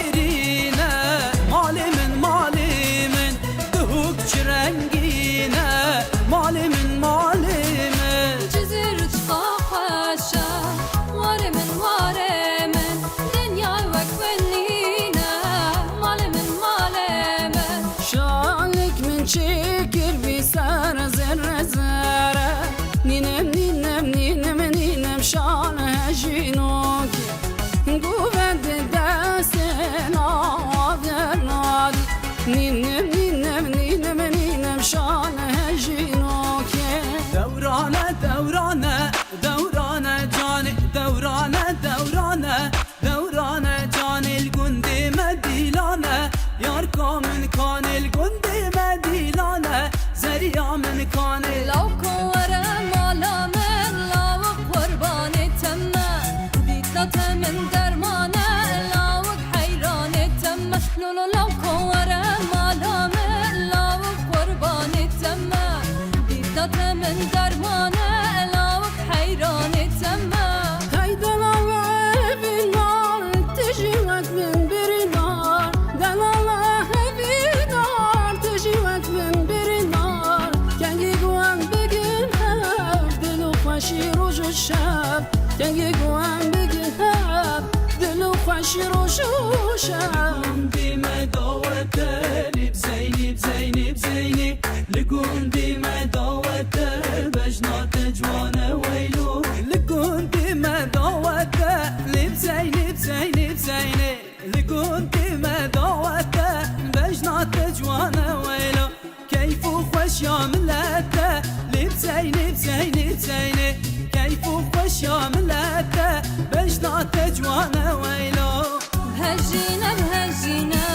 şirine, malimin malimin duhuk çirengine, malimin malimin Cizir çıkahaşa Varimin varimin Dünya vekvenine Malimin malimin Şalik min çekir bir sara zerre zerre Ninem ninem ninem ninem şan hejinoki Guvende desin aver nadi Ninem ninem ninem ninem şan hejinoki Devrane devrane devrane cani Devrane devrane devrane canil gundi medilane Yar kamin kanil gundi medilane Zeriya min kanil Lav kovara malamin Lav kurban etemme Dikkat emin dermane Lav hayran etemme Lolo lav kovara malamin Lav kurban etemme Dikkat emin dermane Lav hayran etemme Haydala ve binar Tecivek min birinar Delala binar Tecivek min birinar Kengi guan begin hep Dilu faşi roju şep Kengi guan begin hep Dilu faşi roju şep Dime davete Lib zeyni bzeyni bzeyni Ligundi me davete Bejna tecvane weylu Ligundi me davete Lib zeyni bzeyni bzeyni Ligundi me davete Bejna tecvane weylu Keyfu خوش ya millete Lib zeyni bzeyni bzeyni Keyfu خوش ya millete Bejna tecvane weylu بهجينا بهجينا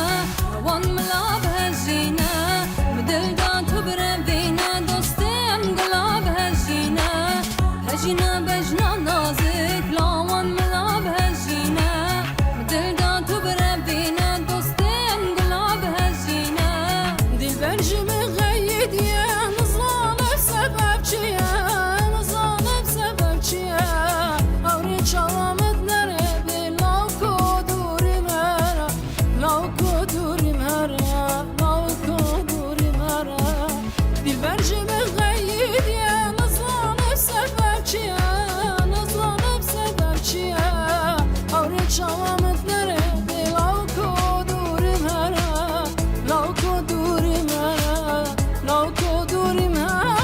وان ملا بهجينا بدلدا تبرم بينا دوستم قلا بهجينا هجينا بجنا نازك لا وان ملا بهجينا بدلدا تبرم بينا دوستم قلا بهجينا Dilber jimi gayet ya Nızlanıp sebepçiye Nızlanıp sebepçiye Avri çalamet nere bir Lavko durim era Lavko durim era Lavko durim era Dilber jimi gayet ya Nızlanıp sebepçiye Nızlanıp sebepçiye Avri çalamet nere bir Lavko durim era Lavko durim era Lavko durim era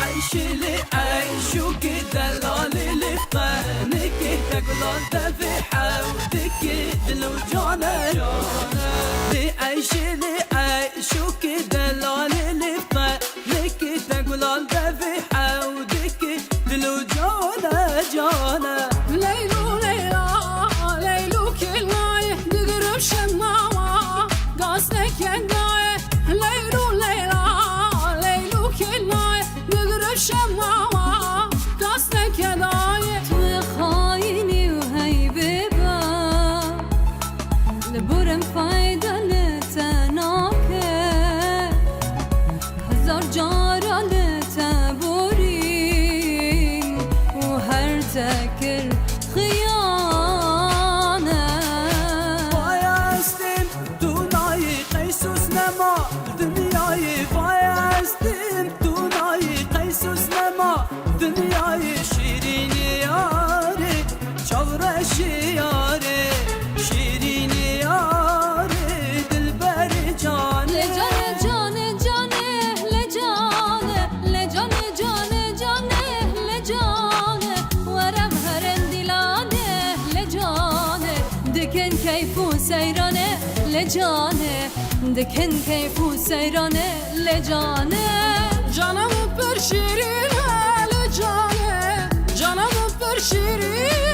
عيشلي عيشوك دلالي لفقانك تقلال تفيحة وتكيد لو جانا عيشلي عيشوك دلالي لفقانك تقلال تفيحة وتكيد لو جانا ليلو ليلا ليلو كلاي دقرب شماما قاسك ينداي ليلو ليلا ليلو كلاي دقرب شماما قاسك ينداي خايني وهيببا لبرم فايدة لتناكي هزار جارة لتبورين وهر تكر خيانة Bayezdim Dunayı Kaysus nema Dünyayı Bayezdim Dunayı Kaysus nema Dünyayı şirini yari Çavreşi yari Şirini yari Dilberi cani Le cane cane cane le cane le cane cane cane le cane ورم هرن دلانه le cane دکن کیفو سیرانه le cane دکن کیفو سیرانه le cane Canım per şirine le cane Canım per şirine